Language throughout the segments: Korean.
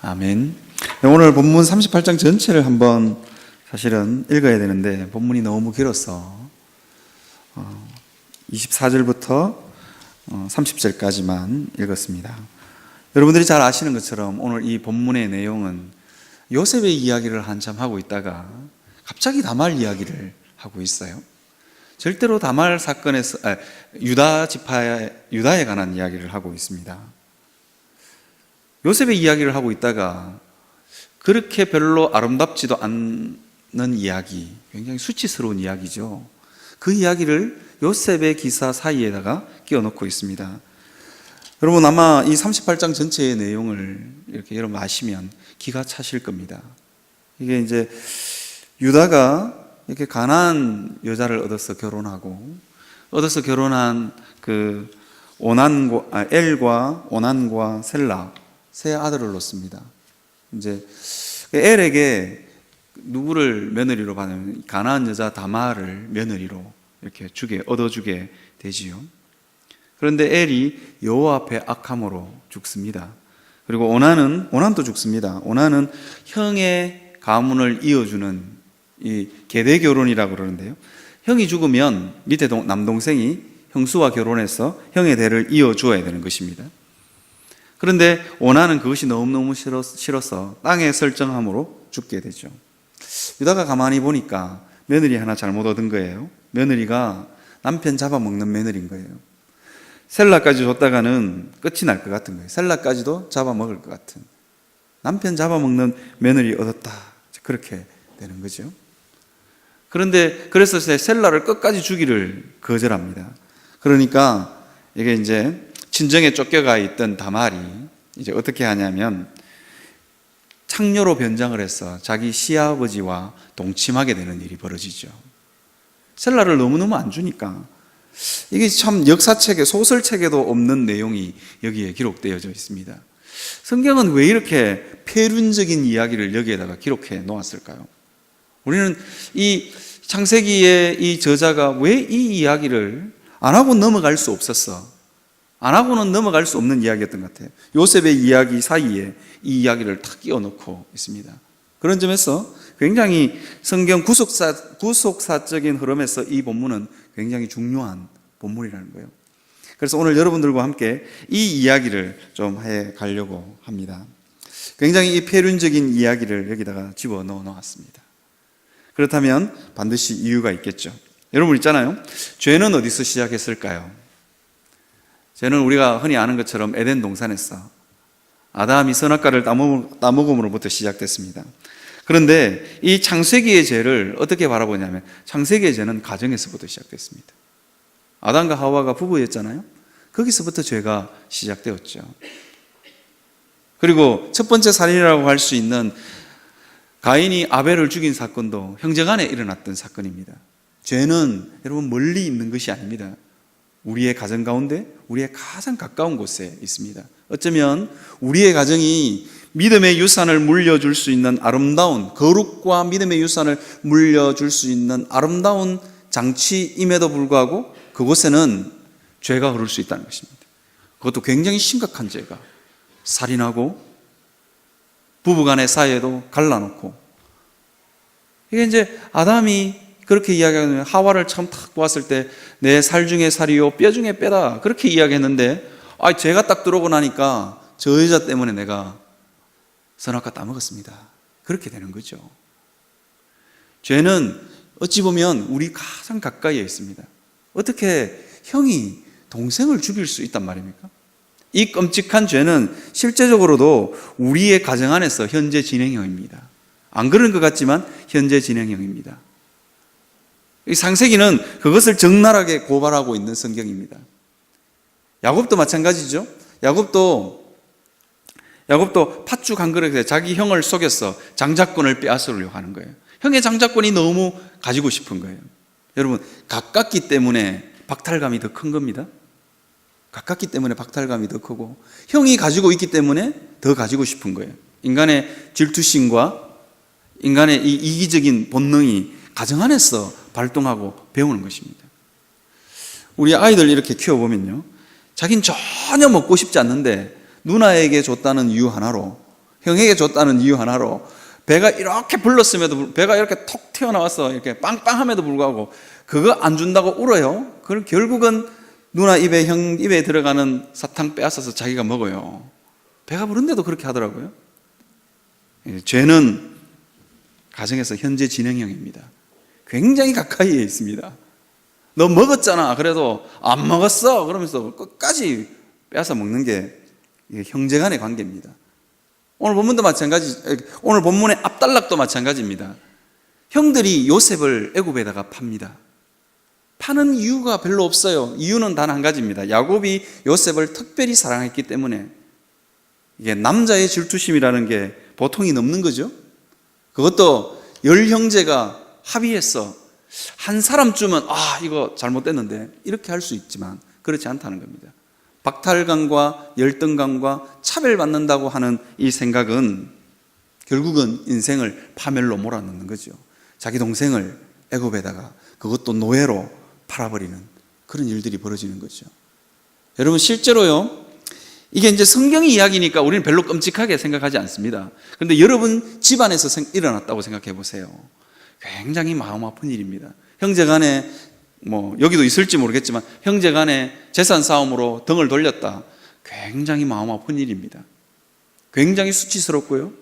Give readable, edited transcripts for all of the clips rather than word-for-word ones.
아멘. 오늘 본문 38장 전체를 한번 사실은 읽어야 되는데 본문이 너무 길어서 24절부터 30절까지만 읽었습니다. 여러분들이 잘 아시는 것처럼 오늘 이 본문의 내용은 요셉의 이야기를 한참 하고 있다가 갑자기 다말 이야기를 하고 있어요. 절대로 다말 사건에서 유다에 관한 이야기를 하고 있습니다. 요셉의 이야기를 하고 있다가 그렇게 별로 아름답지도 않는 이야기, 굉장히 수치스러운 이야기죠. 그 이야기를 요셉의 기사 사이에다가 끼워놓고 있습니다. 여러분 아마 이 38장 전체의 내용을 이렇게 여러분 아시면 기가 차실 겁니다. 이게 이제 유다가 이렇게 가나안 여자를 얻어서 결혼한 그 엘과 오난과 셀라 세 아들을 놓습니다. 이제 엘에게 누구를 며느리로 받으면 가나안 여자 다말을 며느리로 이렇게 얻어주게 되지요. 그런데 엘이 여호와 앞에 악함으로 죽습니다. 그리고 오난도 죽습니다. 오난은 형의 가문을 이어주는 이 계대 결혼이라고 그러는데요. 형이 죽으면 밑에 남동생이 형수와 결혼해서 형의 대를 이어주어야 되는 것입니다. 그런데 오난은 그것이 너무너무 싫어서 땅에 설정함으로 죽게 되죠. 유다가 가만히 보니까 며느리 하나 잘못 얻은 거예요. 며느리가 남편 잡아먹는 며느리인 거예요. 셀라까지 줬다가는 끝이 날 것 같은 거예요. 셀라까지도 잡아먹을 것 같은, 남편 잡아먹는 며느리 얻었다, 그렇게 되는 거죠. 그런데 그래서 셀라를 끝까지 주기를 거절합니다. 그러니까 이게 이제 친정에 쫓겨가 있던 다말이 이제 어떻게 하냐면 창녀로 변장을 해서 자기 시아버지와 동침하게 되는 일이 벌어지죠. 셀라를 너무너무 안 주니까. 이게 참 역사책에, 소설책에도 없는 내용이 여기에 기록되어져 있습니다. 성경은 왜 이렇게 폐륜적인 이야기를 여기에다가 기록해 놓았을까요? 우리는 이 창세기의 이 저자가 왜 이 이야기를 안 하고 넘어갈 수 없었어? 안 하고는 넘어갈 수 없는 이야기였던 것 같아요. 요셉의 이야기 사이에 이 이야기를 탁 끼워놓고 있습니다. 그런 점에서 굉장히 성경 구속사적인 흐름에서 이 본문은 굉장히 중요한 본문이라는 거예요. 그래서 오늘 여러분들과 함께 이 이야기를 좀 해 가려고 합니다. 굉장히 이 폐륜적인 이야기를 여기다가 집어넣어 놓았습니다. 그렇다면 반드시 이유가 있겠죠. 여러분 있잖아요. 죄는 어디서 시작했을까요? 죄는 우리가 흔히 아는 것처럼 에덴 동산에서 아담이 선악과를 따먹음으로부터 시작됐습니다. 그런데 이 창세기의 죄를 어떻게 바라보냐면 창세기의 죄는 가정에서부터 시작됐습니다. 아담과 하와가 부부였잖아요. 거기서부터 죄가 시작되었죠. 그리고 첫 번째 살인이라고 할 수 있는 가인이 아벨을 죽인 사건도 형제간에 일어났던 사건입니다. 죄는 여러분 멀리 있는 것이 아닙니다. 우리의 가정 가운데, 우리의 가장 가까운 곳에 있습니다. 어쩌면 우리의 가정이 믿음의 유산을 물려줄 수 있는 아름다운, 거룩과 믿음의 유산을 물려줄 수 있는 아름다운 장치임에도 불구하고 그곳에는 죄가 흐를 수 있다는 것입니다. 그것도 굉장히 심각한 죄가, 살인하고 부부간의 사이에도 갈라놓고. 이게 이제 아담이 그렇게 이야기하는, 하와를 처음 탁 보았을 때 내 살 중에 살이요 뼈 중에 뼈다, 그렇게 이야기했는데 죄가 딱 들어오고 나니까 저 여자 때문에 내가 선악과 따먹었습니다, 그렇게 되는 거죠. 죄는 어찌 보면 우리 가장 가까이에 있습니다. 어떻게 형이 동생을 죽일 수 있단 말입니까? 이 끔찍한 죄는 실제적으로도 우리의 가정 안에서 현재 진행형입니다. 안 그런 것 같지만 현재 진행형입니다. 이 창세기는 그것을 적나라하게 고발하고 있는 성경입니다. 야곱도 마찬가지죠. 야곱도 팥죽 한 그릇에 자기 형을 속여서 장자권을 빼앗으려고 하는 거예요. 형의 장자권이 너무 가지고 싶은 거예요. 여러분, 가깝기 때문에 박탈감이 더 큰 겁니다. 가깝기 때문에 박탈감이 더 크고 형이 가지고 있기 때문에 더 가지고 싶은 거예요. 인간의 질투심과 인간의 이 이기적인 본능이 가정 안에서 발동하고 배우는 것입니다. 우리 아이들 이렇게 키워보면요, 자긴 전혀 먹고 싶지 않는데 누나에게 줬다는 이유 하나로 형에게 줬다는 이유 하나로 배가 이렇게 불렀음에도 배가 이렇게 톡 튀어나와서 이렇게 빵빵함에도 불구하고 그거 안 준다고 울어요. 그럼 결국은 누나 입에 형 입에 들어가는 사탕 빼앗아서 자기가 먹어요. 배가 부른데도 그렇게 하더라고요. 죄는 가정에서 현재 진행형입니다. 굉장히 가까이에 있습니다. 너 먹었잖아. 그래도 안 먹었어. 그러면서 끝까지 빼앗아 먹는 게 형제 간의 관계입니다. 오늘 본문도 마찬가지, 오늘 본문의 앞단락도 마찬가지입니다. 형들이 요셉을 애굽에다가 팝니다. 파는 이유가 별로 없어요. 이유는 단 한 가지입니다. 야곱이 요셉을 특별히 사랑했기 때문에. 이게 남자의 질투심이라는 게 보통이 넘는 거죠. 그것도 10형제가 합의해서 한 사람쯤은 이거 잘못됐는데 이렇게 할 수 있지만 그렇지 않다는 겁니다. 박탈감과 열등감과 차별받는다고 하는 이 생각은 결국은 인생을 파멸로 몰아넣는 거죠. 자기 동생을 애굽에다가 그것도 노예로 팔아버리는 그런 일들이 벌어지는 거죠. 여러분 실제로요, 이게 이제 성경의 이야기니까 우리는 별로 끔찍하게 생각하지 않습니다. 그런데 여러분 집안에서 일어났다고 생각해 보세요. 굉장히 마음 아픈 일입니다. 형제 간에 여기도 있을지 모르겠지만 형제 간에 재산 싸움으로 등을 돌렸다. 굉장히 마음 아픈 일입니다. 굉장히 수치스럽고요.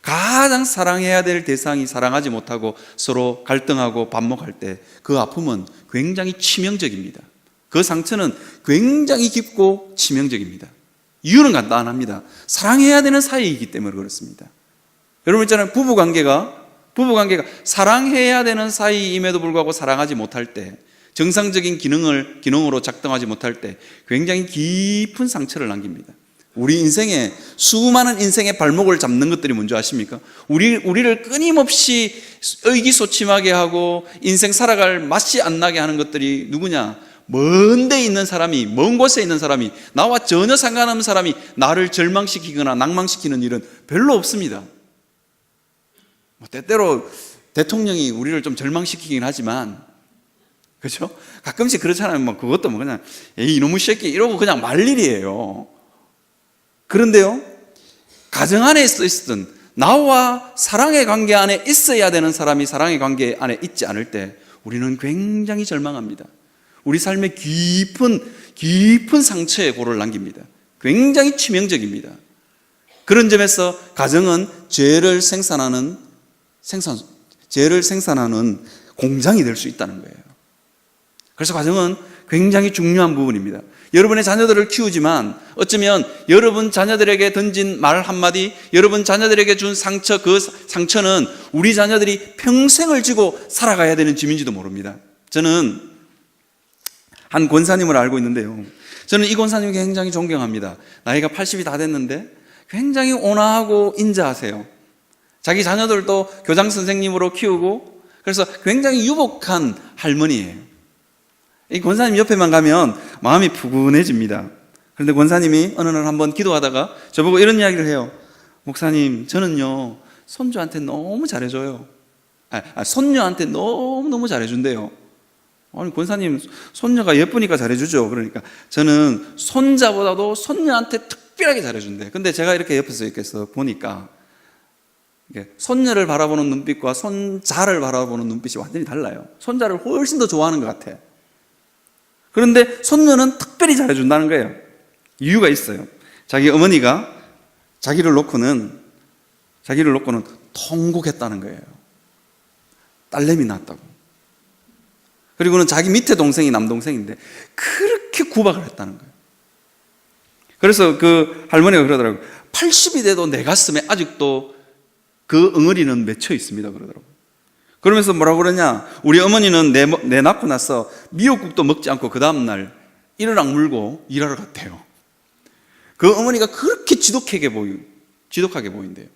가장 사랑해야 될 대상이 사랑하지 못하고 서로 갈등하고 반목할 때 그 아픔은 굉장히 치명적입니다. 그 상처는 굉장히 깊고 치명적입니다. 이유는 간단합니다. 사랑해야 되는 사이이기 때문에 그렇습니다. 여러분 있잖아요. 부부관계가 사랑해야 되는 사이임에도 불구하고 사랑하지 못할 때, 정상적인 기능으로 작동하지 못할 때 굉장히 깊은 상처를 남깁니다. 우리 인생에 수많은 인생의 발목을 잡는 것들이 뭔지 아십니까? 우리를 끊임없이 의기소침하게 하고 인생 살아갈 맛이 안 나게 하는 것들이 누구냐? 먼 데 있는 사람이, 먼 곳에 있는 사람이, 나와 전혀 상관없는 사람이 나를 절망시키거나 낭망시키는 일은 별로 없습니다. 때때로 대통령이 우리를 좀 절망시키긴 하지만, 그렇죠? 가끔씩 그렇잖아요. 그것도 그냥 이놈의 새끼 이러고 그냥 말 일이에요. 그런데요, 가정 안에 있었던 나와 사랑의 관계 안에 있어야 되는 사람이 사랑의 관계 안에 있지 않을 때 우리는 굉장히 절망합니다. 우리 삶에 깊은 상처의 골을 남깁니다. 굉장히 치명적입니다. 그런 점에서 가정은 죄를 생산하는 공장이 될 수 있다는 거예요. 그래서 가정은 굉장히 중요한 부분입니다. 여러분의 자녀들을 키우지만 어쩌면 여러분 자녀들에게 던진 말 한마디, 여러분 자녀들에게 준 상처, 그 상처는 우리 자녀들이 평생을 지고 살아가야 되는 짐인지도 모릅니다. 저는 한 권사님을 알고 있는데요, 저는 이 권사님 굉장히 존경합니다. 나이가 80이 다 됐는데 굉장히 온화하고 인자하세요. 자기 자녀들도 교장 선생님으로 키우고, 그래서 굉장히 유복한 할머니예요. 이 권사님 옆에만 가면 마음이 푸근해집니다. 그런데 권사님이 어느 날 한번 기도하다가 저보고 이런 이야기를 해요. 목사님, 저는요 손주한테 너무 잘해줘요. 손녀한테 너무 잘해준대요. 아니 권사님, 손녀가 예쁘니까 잘해주죠. 그러니까 저는 손자보다도 손녀한테 특별하게 잘해준대. 근데 제가 이렇게 옆에서 이렇게 보니까 손녀를 바라보는 눈빛과 손자를 바라보는 눈빛이 완전히 달라요. 손자를 훨씬 더 좋아하는 것 같아. 그런데 손녀는 특별히 잘해준다는 거예요. 이유가 있어요. 자기 어머니가 자기를 놓고는 통곡했다는 거예요. 딸내미 낳았다고. 그리고는 자기 밑에 동생이 남동생인데 그렇게 구박을 했다는 거예요. 그래서 그 할머니가 그러더라고요. 80이 돼도 내 가슴에 아직도 그 응어리는 맺혀 있습니다. 그러더라고요. 그러면서 뭐라고 그러냐, 우리 어머니는 내 낳고 나서 미역국도 먹지 않고 그 다음날 이르락 물고 일하러 갔대요. 그 어머니가 그렇게 지독하게 보인대요.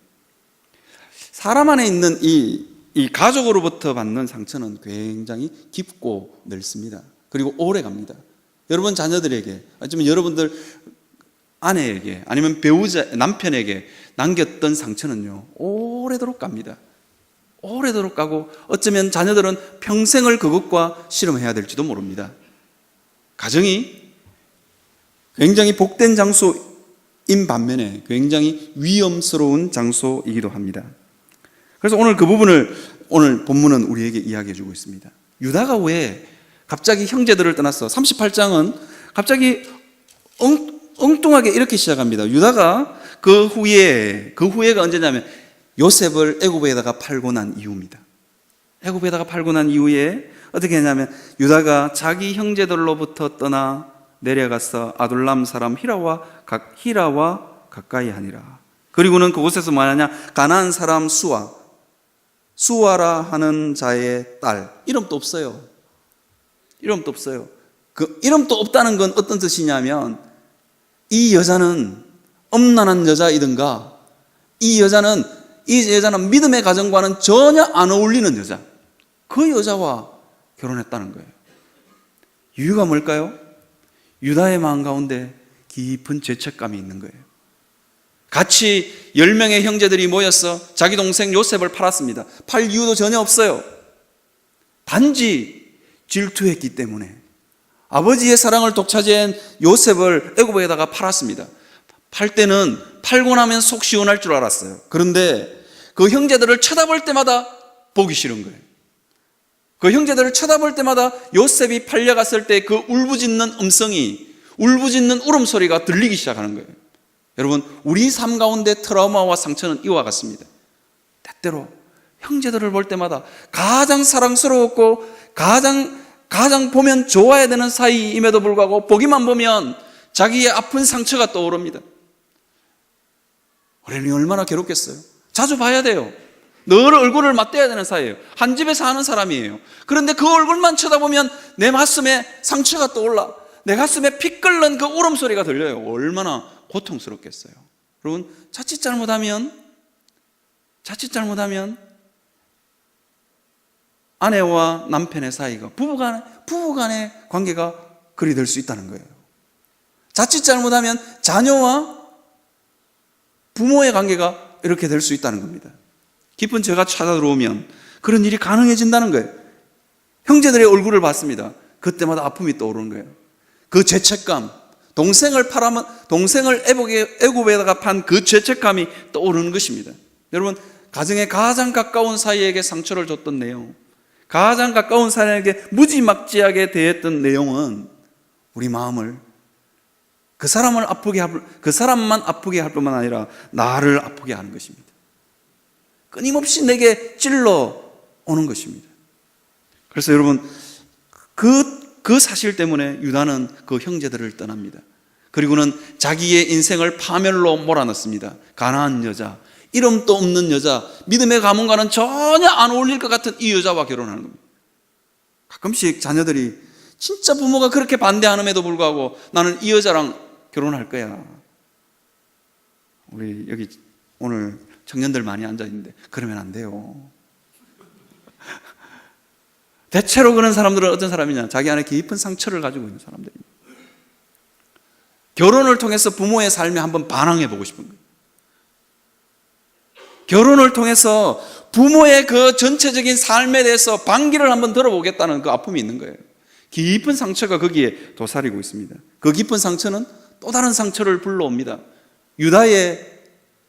사람 안에 있는 이 가족으로부터 받는 상처는 굉장히 깊고 넓습니다. 그리고 오래 갑니다. 여러분 자녀들에게, 아니면 여러분들 아내에게, 아니면 배우자, 남편에게 남겼던 상처는요 오래도록 갑니다. 오래도록 가고 어쩌면 자녀들은 평생을 그것과 씨름해야 될지도 모릅니다. 가정이 굉장히 복된 장소, 반면에 굉장히 위험스러운 장소이기도 합니다. 그래서 오늘 그 부분을 오늘 본문은 우리에게 이야기해 주고 있습니다. 유다가 왜 갑자기 형제들을 떠났어? 38장은 갑자기 엉뚱하게 이렇게 시작합니다. 유다가 그 후에가 언제냐면 요셉을 애굽에다가 팔고 난 이후입니다. 애굽에다가 팔고 난 이후에 어떻게 했냐면 유다가 자기 형제들로부터 떠나 내려가서 아둘람 사람 히라와 가까이 하니라. 그리고는 그곳에서 뭐하냐? 가나안 사람 수아라 하는 자의 딸. 이름도 없어요. 이름도 없어요. 그 이름도 없다는 건 어떤 뜻이냐면 이 여자는 엄난한 여자이든가 이 여자는 믿음의 가정과는 전혀 안 어울리는 여자. 그 여자와 결혼했다는 거예요. 이유가 뭘까요? 유다의 마음 가운데 깊은 죄책감이 있는 거예요. 같이 10명의 형제들이 모여서 자기 동생 요셉을 팔았습니다. 팔 이유도 전혀 없어요. 단지 질투했기 때문에 아버지의 사랑을 독차지한 요셉을 애굽에다가 팔았습니다. 팔 때는 팔고 나면 속 시원할 줄 알았어요. 그런데 그 형제들을 쳐다볼 때마다 보기 싫은 거예요. 그 형제들을 쳐다볼 때마다 요셉이 팔려갔을 때 그 울부짖는 울부짖는 울음소리가 들리기 시작하는 거예요. 여러분, 우리 삶 가운데 트라우마와 상처는 이와 같습니다. 때때로 형제들을 볼 때마다 가장 사랑스러웠고 가장 보면 좋아야 되는 사이임에도 불구하고 보기만 보면 자기의 아픈 상처가 떠오릅니다. 어린이 얼마나 괴롭겠어요. 자주 봐야 돼요. 늘 얼굴을 맞대야 되는 사이예요. 한 집에 사는 사람이에요. 그런데 그 얼굴만 쳐다보면 내 가슴에 상처가 떠올라. 내 가슴에 피 끓는 그 울음소리가 들려요. 얼마나 고통스럽겠어요. 여러분, 자칫 잘못하면 아내와 남편의 사이가 부부간의 관계가 그리 될 수 있다는 거예요. 자칫 잘못하면 자녀와 부모의 관계가 이렇게 될 수 있다는 겁니다. 깊은 죄가 찾아들어오면 그런 일이 가능해진다는 거예요. 형제들의 얼굴을 봤습니다. 그때마다 아픔이 떠오르는 거예요. 그 죄책감, 동생을 애굽에다가 판 그 죄책감이 떠오르는 것입니다. 여러분, 가정의 가장 가까운 사이에게 상처를 줬던 내용, 가장 가까운 사람에게 무지막지하게 대했던 내용은 우리 마음을 그 사람만 아프게 할 뿐만 아니라 나를 아프게 하는 것입니다. 끊임없이 내게 찔러 오는 것입니다. 그래서 여러분, 그 사실 때문에 유다는 그 형제들을 떠납니다. 그리고는 자기의 인생을 파멸로 몰아넣습니다. 가난한 여자, 이름도 없는 여자, 믿음의 가문과는 전혀 안 어울릴 것 같은 이 여자와 결혼하는 겁니다. 가끔씩 자녀들이 진짜 부모가 그렇게 반대하는데도 불구하고 나는 이 여자랑 결혼할 거야. 우리 여기 오늘 청년들 많이 앉아있는데 그러면 안 돼요. 대체로 그런 사람들은 어떤 사람이냐? 자기 안에 깊은 상처를 가지고 있는 사람들입니다. 결혼을 통해서 부모의 삶에 한번 반항해 보고 싶은 거예요. 결혼을 통해서 부모의 그 전체적인 삶에 대해서 반기를 한번 들어보겠다는 그 아픔이 있는 거예요. 깊은 상처가 거기에 도사리고 있습니다. 그 깊은 상처는 또 다른 상처를 불러옵니다.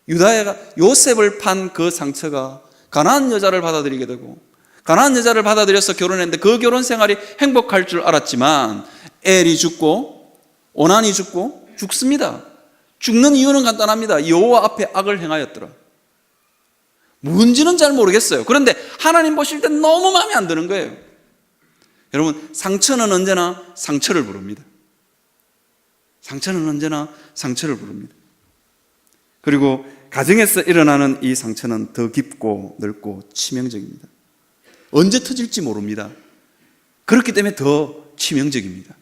유다가 요셉을 판 그 상처가 가나안 여자를 받아들이게 되고, 가나안 여자를 받아들여서 결혼했는데 그 결혼 생활이 행복할 줄 알았지만 엘이 죽고 오난이 죽고 죽습니다. 죽는 이유는 간단합니다. 여호와 앞에 악을 행하였더라. 뭔지는 잘 모르겠어요. 그런데 하나님 보실 때 너무 마음에 안 드는 거예요. 여러분, 상처는 언제나 상처를 부릅니다. 상처는 언제나 상처를 부릅니다. 그리고 가정에서 일어나는 이 상처는 더 깊고 넓고 치명적입니다. 언제 터질지 모릅니다. 그렇기 때문에 더 치명적입니다.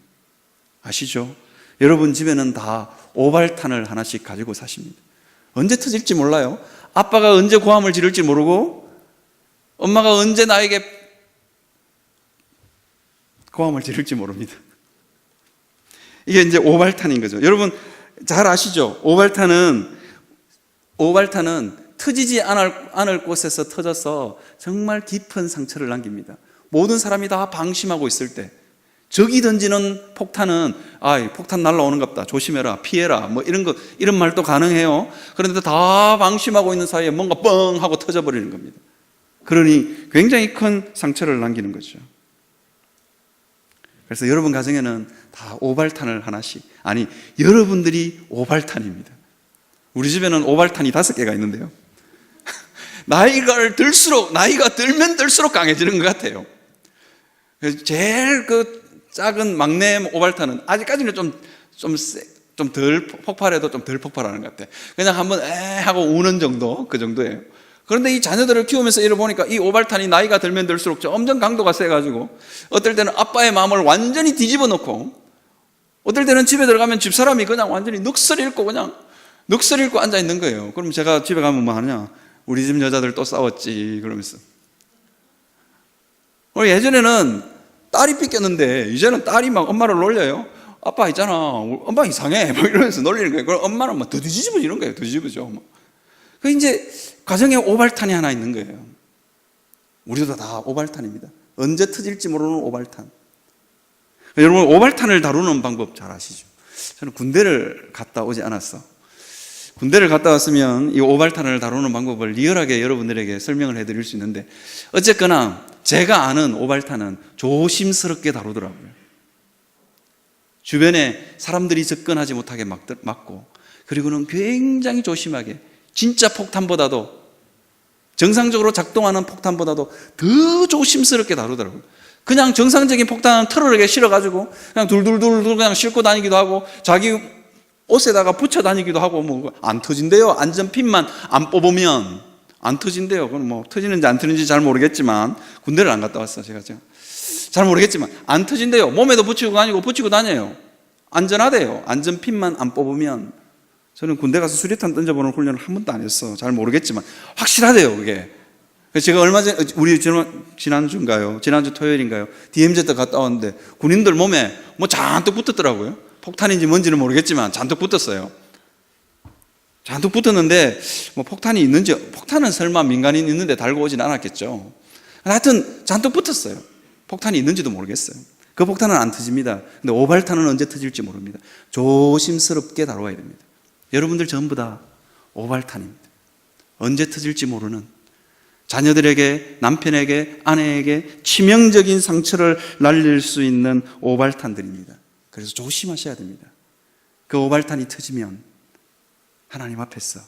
아시죠? 여러분 집에는 다 오발탄을 하나씩 가지고 사십니다. 언제 터질지 몰라요. 아빠가 언제 고함을 지를지 모르고 엄마가 언제 나에게 고함을 지를지 모릅니다. 이게 이제 오발탄인 거죠. 여러분 잘 아시죠? 오발탄은 터지지 않을 곳에서 터져서 정말 깊은 상처를 남깁니다. 모든 사람이 다 방심하고 있을 때, 적이 던지는 폭탄은 폭탄 날라오는갑다, 조심해라, 피해라, 뭐 이런 말도 가능해요. 그런데 다 방심하고 있는 사이에 뭔가 뻥 하고 터져버리는 겁니다. 그러니 굉장히 큰 상처를 남기는 거죠. 그래서 여러분 가정에는 다 오발탄을 하나씩, 여러분들이 오발탄입니다. 우리 집에는 오발탄이 5개가 있는데요. 나이가 들면 들수록 강해지는 것 같아요. 제일 작은 막내 오발탄은 아직까지는 좀 덜 폭발해도 좀 덜 폭발하는 것 같아요. 그냥 한번 하고 우는 정도, 그 정도예요. 그런데 이 자녀들을 키우면서 이를 보니까 이 오발탄이 나이가 들면 들수록 점점 강도가 세가지고 어떨 때는 아빠의 마음을 완전히 뒤집어 놓고, 어떨 때는 집에 들어가면 집사람이 그냥 완전히 넋을 잃고 앉아 있는 거예요. 그럼 제가 집에 가면 뭐 하냐? 우리 집 여자들 또 싸웠지, 그러면서. 예전에는 딸이 삐꼈는데 이제는 딸이 막 엄마를 놀려요. 아빠 있잖아, 엄마 이상해, 뭐 이러면서 놀리는 거예요. 그럼 엄마는 막 더 뒤집어지는 거예요. 더 뒤집어져. 그 이제 가정에 오발탄이 하나 있는 거예요. 우리도 다 오발탄입니다. 언제 터질지 모르는 오발탄. 여러분, 오발탄을 다루는 방법 잘 아시죠? 저는 군대를 갔다 오지 않았어. 군대를 갔다 왔으면 이 오발탄을 다루는 방법을 리얼하게 여러분들에게 설명을 해드릴 수 있는데, 어쨌거나 제가 아는 오발탄은 조심스럽게 다루더라고요. 주변에 사람들이 접근하지 못하게 막고, 그리고는 굉장히 조심하게, 진짜 폭탄보다도, 정상적으로 작동하는 폭탄보다도 더 조심스럽게 다루더라고요. 그냥 정상적인 폭탄은 트럭에 실어가지고 그냥 둘둘둘 그냥 싣고 다니기도 하고, 자기 옷에다가 붙여 다니기도 하고, 뭐 안 터진대요. 안전핀만 안 뽑으면 안 터진대요. 그건 뭐 터지는지 안 터지는지 잘 모르겠지만, 군대를 안 갔다 왔어 제가 잘 모르겠지만 안 터진대요. 몸에도 붙이고 다녀요. 안전하대요. 안전핀만 안 뽑으면. 저는 군대 가서 수류탄 던져보는 훈련을 한 번도 안 했어. 잘 모르겠지만 확실하대요, 그게. 그래서 제가 얼마 전에, 지난주 토요일인가요? DMZ 갔다 왔는데 군인들 몸에 뭐 잔뜩 붙었더라고요. 폭탄인지 뭔지는 모르겠지만 잔뜩 붙었어요. 잔뜩 붙었는데 뭐 폭탄은 설마 민간인 있는데 달고 오진 않았겠죠. 하여튼 잔뜩 붙었어요. 폭탄이 있는지도 모르겠어요. 그 폭탄은 안 터집니다. 근데 오발탄은 언제 터질지 모릅니다. 조심스럽게 다뤄야 됩니다. 여러분들 전부 다 오발탄입니다. 언제 터질지 모르는, 자녀들에게, 남편에게, 아내에게 치명적인 상처를 날릴 수 있는 오발탄들입니다. 그래서 조심하셔야 됩니다. 그 오발탄이 터지면 하나님 앞에서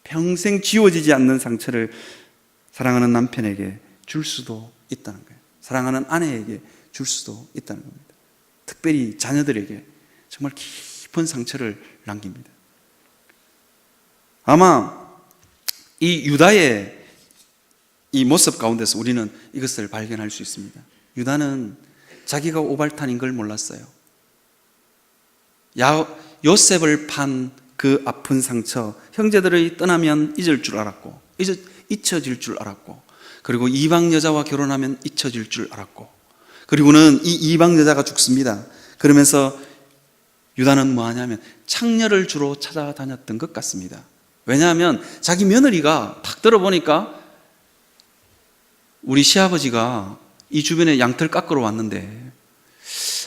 평생 지워지지 않는 상처를 사랑하는 남편에게 줄 수도 있다는 거예요. 사랑하는 아내에게 줄 수도 있다는 겁니다. 특별히 자녀들에게 정말 깊은 상처를 남깁니다. 아마 이 유다의 이 모습 가운데서 우리는 이것을 발견할 수 있습니다. 유다는 자기가 오발탄인 걸 몰랐어요. 요셉을 판 그 아픈 상처, 형제들이 떠나면 잊어질 줄 알았고, 그리고 이방 여자와 결혼하면 잊혀질 줄 알았고, 그리고는 이 이방 여자가 죽습니다. 그러면서 유다는 뭐 하냐면 창녀를 주로 찾아다녔던 것 같습니다. 왜냐하면 자기 며느리가 탁 들어보니까 우리 시아버지가 이 주변에 양털 깎으러 왔는데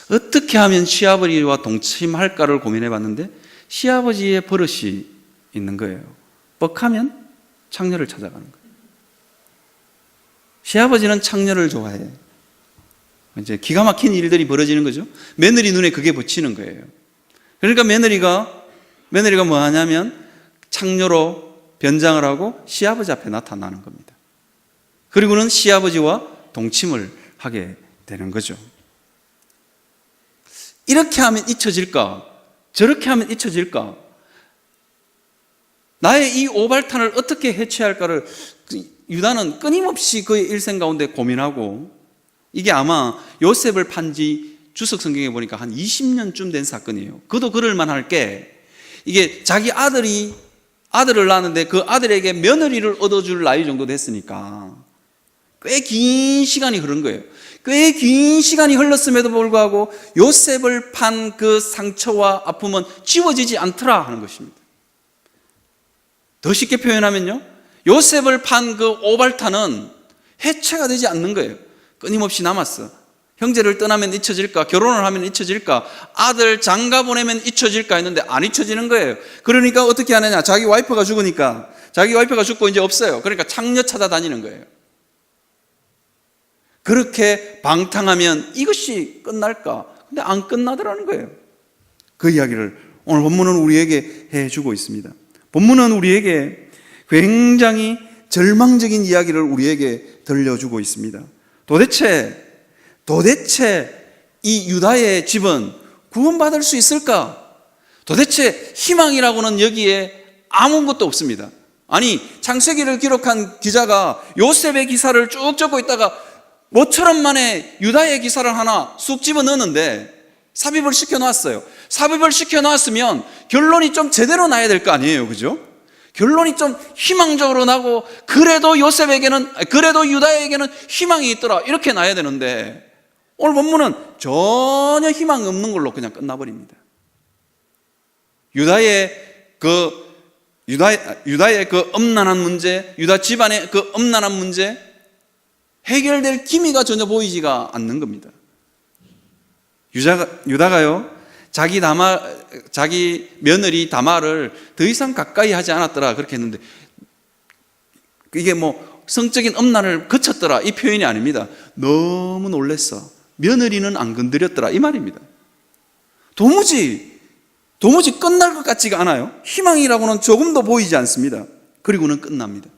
어떻게 하면 시아버지와 동침할까를 고민해 봤는데 시아버지의 버릇이 있는 거예요. 뻑하면 창녀를 찾아가는 거예요. 시아버지는 창녀를 좋아해. 이제 기가 막힌 일들이 벌어지는 거죠. 며느리 눈에 그게 비치는 거예요. 그러니까 며느리가 뭐 하냐면 창녀로 변장을 하고 시아버지 앞에 나타나는 겁니다. 그리고는 시아버지와 동침을 하게 되는 거죠. 이렇게 하면 잊혀질까? 저렇게 하면 잊혀질까? 나의 이 오발탄을 어떻게 해체할까를 유다는 끊임없이 그의 일생 가운데 고민하고, 이게 아마 요셉을 판지 주석 성경에 보니까 한 20년쯤 된 사건이에요. 그도 그럴 만할 게, 이게 자기 아들을 낳았는데 그 아들에게 며느리를 얻어줄 나이 정도 됐으니까 꽤 긴 시간이 흐른 거예요. 꽤 긴 시간이 흘렀음에도 불구하고 요셉을 판 그 상처와 아픔은 지워지지 않더라 하는 것입니다. 더 쉽게 표현하면요, 요셉을 판 그 오발탄은 해체가 되지 않는 거예요. 끊임없이 남았어. 형제를 떠나면 잊혀질까? 결혼을 하면 잊혀질까? 아들 장가 보내면 잊혀질까? 했는데 안 잊혀지는 거예요. 그러니까 어떻게 하느냐? 자기 와이프가 죽으니까, 자기 와이프가 죽고 이제 없어요. 그러니까 창녀 찾아다니는 거예요. 그렇게 방탕하면 이것이 끝날까? 근데 안 끝나더라는 거예요. 그 이야기를 오늘 본문은 우리에게 해주고 있습니다. 본문은 우리에게 굉장히 절망적인 이야기를 우리에게 들려주고 있습니다. 도대체 이 유다의 집은 구원받을 수 있을까? 도대체 희망이라고는 여기에 아무것도 없습니다. 아니, 창세기를 기록한 기자가 요셉의 기사를 쭉 적고 있다가 모처럼 만에 유다의 기사를 하나 쑥 집어 넣었는데 삽입을 시켜놨어요. 삽입을 시켜놨으면 결론이 좀 제대로 나야 될 거 아니에요, 그죠? 결론이 좀 희망적으로 나고 그래도 유다에게는 희망이 있더라, 이렇게 나야 되는데 오늘 본문은 전혀 희망이 없는 걸로 그냥 끝나버립니다. 유다의 그 엄난한 문제, 유다 집안의 그 엄난한 문제, 해결될 기미가 전혀 보이지가 않는 겁니다. 유다가요, 자기 며느리 다말을 더 이상 가까이 하지 않았더라, 그렇게 했는데, 이게 뭐 성적인 엄난을 거쳤더라, 이 표현이 아닙니다. 너무 놀랬어. 며느리는 안 건드렸더라, 이 말입니다. 도무지 끝날 것 같지가 않아요. 희망이라고는 조금도 보이지 않습니다. 그리고는 끝납니다.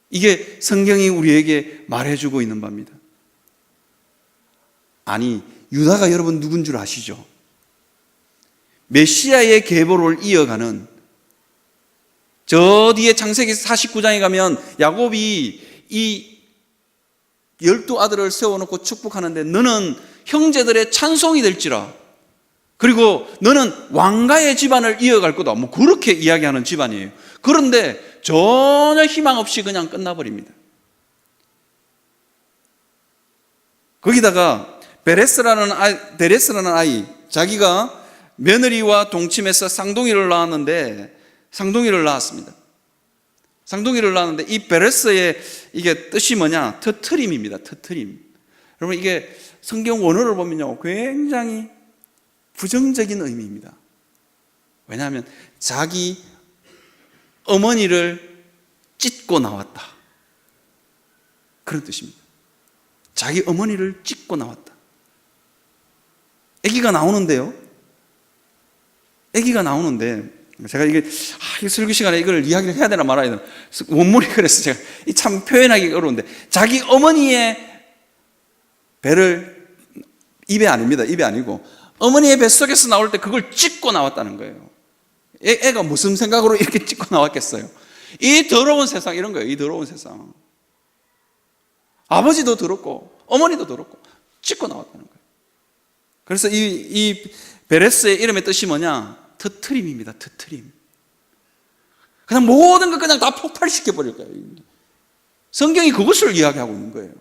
이게 성경이 우리에게 말해주고 있는 바입니다. 아니, 유다가 여러분 누군 줄 아시죠? 메시아의 계보를 이어가는, 저 뒤에 창세기 49장에 가면 야곱이 이 12아들을 세워놓고 축복하는데, 너는 형제들의 찬송이 될지라, 그리고 너는 왕가의 집안을 이어갈 거다, 뭐 그렇게 이야기하는 집안이에요. 그런데 전혀 희망 없이 그냥 끝나버립니다. 거기다가 데레스라는 아이, 자기가 며느리와 동침해서 쌍둥이를 낳았는데, 쌍둥이를 낳았습니다. 쌍둥이를 낳았는데, 이 베레스의 이게 뜻이 뭐냐? 터트림입니다. 터트림. 여러분, 이게 성경 원어를 보면요, 굉장히 부정적인 의미입니다. 왜냐하면 자기 어머니를 찢고 나왔다, 그런 뜻입니다. 자기 어머니를 찢고 나왔다. 아기가 나오는데 제가 이게 설교 시간에 이걸 이야기를 해야 되나 말아야 되나, 원문이 그래서 제가 참 표현하기 어려운데, 자기 어머니의 배를, 입에 아닙니다, 입에 아니고 어머니의 뱃속에서 나올 때 그걸 찢고 나왔다는 거예요. 애가 무슨 생각으로 이렇게 찢고 나왔겠어요? 이 더러운 세상, 이런 거예요. 이 더러운 세상. 아버지도 더럽고 어머니도 더럽고 찢고 나왔다는 거예요. 그래서 이 베레스의 이름의 뜻이 뭐냐? 터트림입니다. 터트림. 그냥 모든 걸 그냥 다 폭발시켜 버릴 거예요. 성경이 그것을 이야기하고 있는 거예요.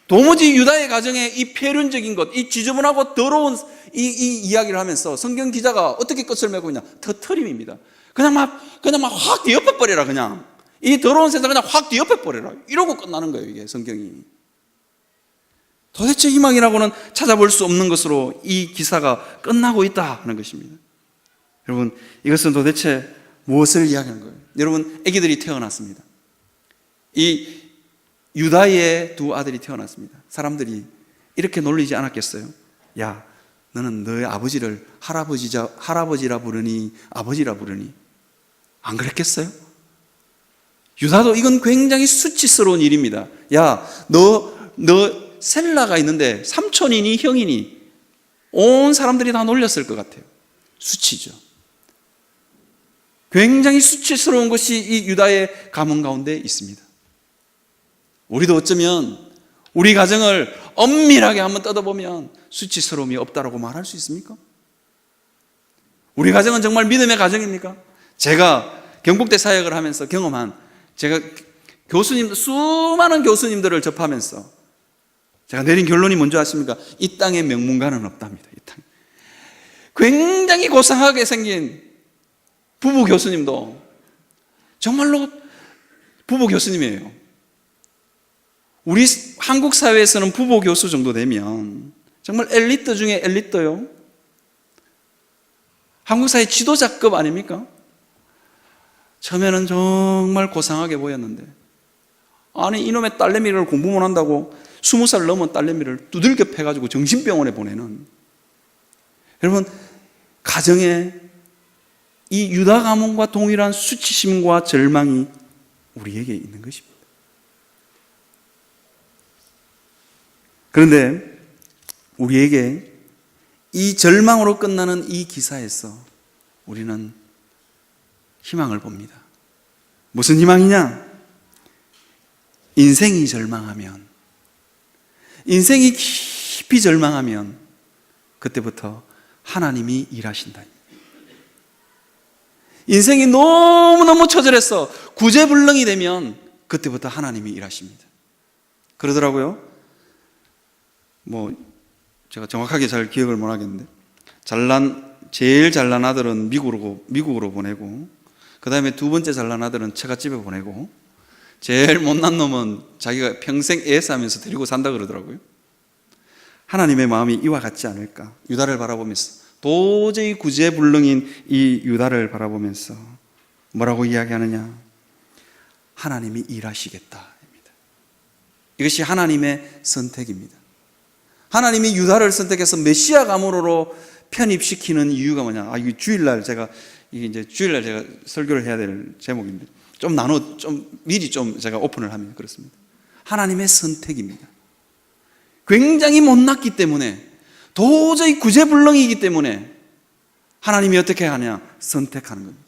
도무지 유다의 가정에 이 폐륜적인 것, 이 지저분하고 더러운 이 이야기를 하면서 성경 기자가 어떻게 끝을 맺고 있냐? 터트림입니다. 그냥 막 확 뒤엎어 버려라, 그냥. 이 더러운 세상 그냥 확 뒤엎어 버려라, 이러고 끝나는 거예요, 이게 성경이. 도대체 희망이라고는 찾아볼 수 없는 것으로 이 기사가 끝나고 있다 하는 것입니다. 여러분, 이것은 도대체 무엇을 이야기하는 거예요? 여러분, 아기들이 태어났습니다. 이 유다의 두 아들이 태어났습니다. 사람들이 이렇게 놀리지 않았겠어요? 야, 너는 너의 아버지를 할아버지라 부르니, 아버지라 부르니, 안 그랬겠어요? 유다도 이건 굉장히 수치스러운 일입니다. 야, 너 셀라가 있는데 삼촌이니 형이니, 온 사람들이 다 놀렸을 것 같아요. 수치죠. 굉장히 수치스러운 것이 이 유다의 가문 가운데 있습니다. 우리도 어쩌면 우리 가정을 엄밀하게 한번 뜯어보면 수치스러움이 없다라고 말할 수 있습니까? 우리 가정은 정말 믿음의 가정입니까? 제가 경북대 사역을 하면서 경험한, 제가 수많은 교수님들을 접하면서 제가 내린 결론이 뭔지 아십니까? 이 땅에 명문가는 없답니다. 이 땅. 굉장히 고상하게 생긴 부부 교수님도 정말로 부부 교수님이에요. 우리 한국 사회에서는 부모 교수 정도 되면 정말 엘리트 중에 엘리트요. 한국 사회 지도자급 아닙니까? 처음에는 정말 고상하게 보였는데, 아니 이놈의 딸내미를 공부 못한다고 20살 넘은 딸내미를 두들겨 패가지고 정신병원에 보내는, 여러분 가정에 이 유다 가문과 동일한 수치심과 절망이 우리에게 있는 것입니다. 그런데 우리에게 이 절망으로 끝나는 이 기사에서 우리는 희망을 봅니다. 무슨 희망이냐? 인생이 절망하면, 인생이 깊이 절망하면 그때부터 하나님이 일하신다. 인생이 너무너무 처절해서 구제불능이 되면 그때부터 하나님이 일하십니다. 그러더라고요. 제가 정확하게 잘 기억을 못 하겠는데, 제일 잘난 아들은 미국으로 보내고, 그 다음에 두 번째 잘난 아들은 처갓집에 보내고, 제일 못난 놈은 자기가 평생 애쓰면서 데리고 산다 그러더라고요. 하나님의 마음이 이와 같지 않을까? 유다를 바라보면서, 도저히 구제불능인 이 유다를 바라보면서 뭐라고 이야기하느냐? 하나님이 일하시겠다. 이것이 하나님의 선택입니다. 하나님이 유다를 선택해서 메시아 가문으로 편입시키는 이유가 뭐냐? 이게 주일날 제가 설교를 해야 될 제목인데, 미리 제가 오픈을 하면 그렇습니다. 하나님의 선택입니다. 굉장히 못났기 때문에, 도저히 구제불능이기 때문에 하나님이 어떻게 하냐? 선택하는 겁니다.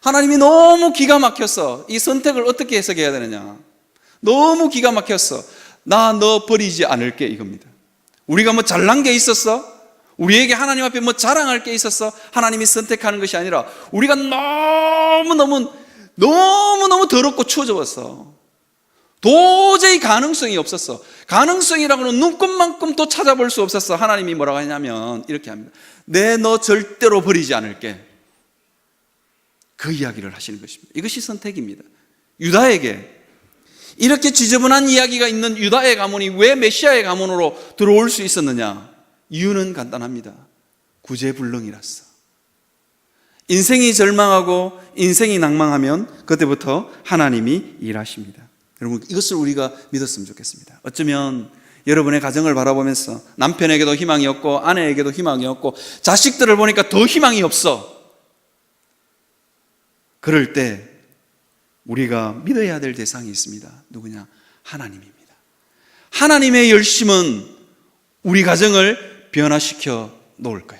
하나님이 너무 기가 막혀서 이 선택을 어떻게 해석해야 되느냐? 너무 기가 막혔어. 나 너 버리지 않을게, 이겁니다. 우리가 뭐 잘난 게 있었어? 우리에게 하나님 앞에 뭐 자랑할 게 있었어? 하나님이 선택하는 것이 아니라 우리가 너무너무 더럽고 추워졌어. 도저히 가능성이 없었어. 가능성이라고는 눈곱만큼도 찾아볼 수 없었어. 하나님이 뭐라고 하냐면 이렇게 합니다. 너 절대로 버리지 않을게. 그 이야기를 하시는 것입니다. 이것이 선택입니다. 유다에게 이렇게 지저분한 이야기가 있는 유다의 가문이 왜 메시아의 가문으로 들어올 수 있었느냐? 이유는 간단합니다. 구제불능이라서. 인생이 절망하고 인생이 낭망하면 그때부터 하나님이 일하십니다. 여러분, 이것을 우리가 믿었으면 좋겠습니다. 어쩌면 여러분의 가정을 바라보면서 남편에게도 희망이 없고 아내에게도 희망이 없고 자식들을 보니까 더 희망이 없어. 그럴 때 우리가 믿어야 될 대상이 있습니다. 누구냐? 하나님입니다. 하나님의 열심은 우리 가정을 변화시켜 놓을 거야.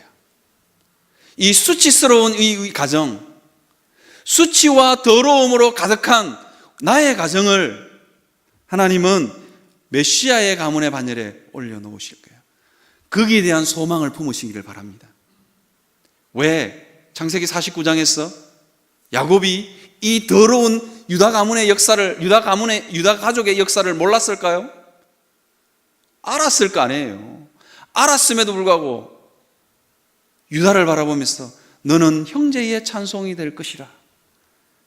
이 수치스러운 이 가정, 수치와 더러움으로 가득한 나의 가정을 하나님은 메시아의 가문의 반열에 올려놓으실 거예요. 거기에 대한 소망을 품으시기를 바랍니다. 왜? 창세기 49장에서 야곱이 이 더러운 유다 가문의 역사를, 유다 가족의 역사를 몰랐을까요? 알았을 거 아니에요. 알았음에도 불구하고 유다를 바라보면서 너는 형제의 찬송이 될 것이라.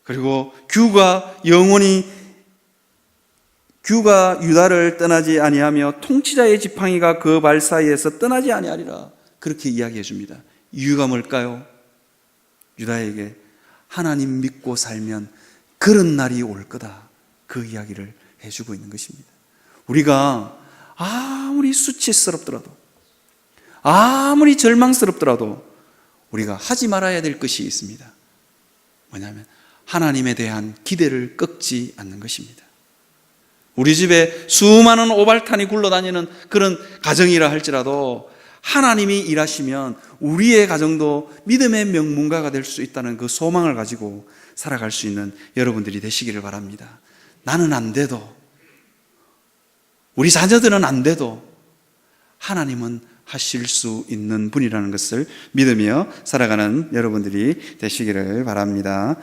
그리고 규가 유다를 떠나지 아니하며 통치자의 지팡이가 그 발 사이에서 떠나지 아니하리라. 그렇게 이야기해 줍니다. 이유가 뭘까요? 유다에게 하나님 믿고 살면 그런 날이 올 거다. 그 이야기를 해주고 있는 것입니다. 우리가 아무리 수치스럽더라도, 아무리 절망스럽더라도 우리가 하지 말아야 될 것이 있습니다. 뭐냐면 하나님에 대한 기대를 꺾지 않는 것입니다. 우리 집에 수많은 오발탄이 굴러다니는 그런 가정이라 할지라도 하나님이 일하시면 우리의 가정도 믿음의 명문가가 될 수 있다는 그 소망을 가지고 살아갈 수 있는 여러분들이 되시기를 바랍니다. 나는 안 돼도, 우리 자녀들은 안 돼도 하나님은 하실 수 있는 분이라는 것을 믿으며 살아가는 여러분들이 되시기를 바랍니다.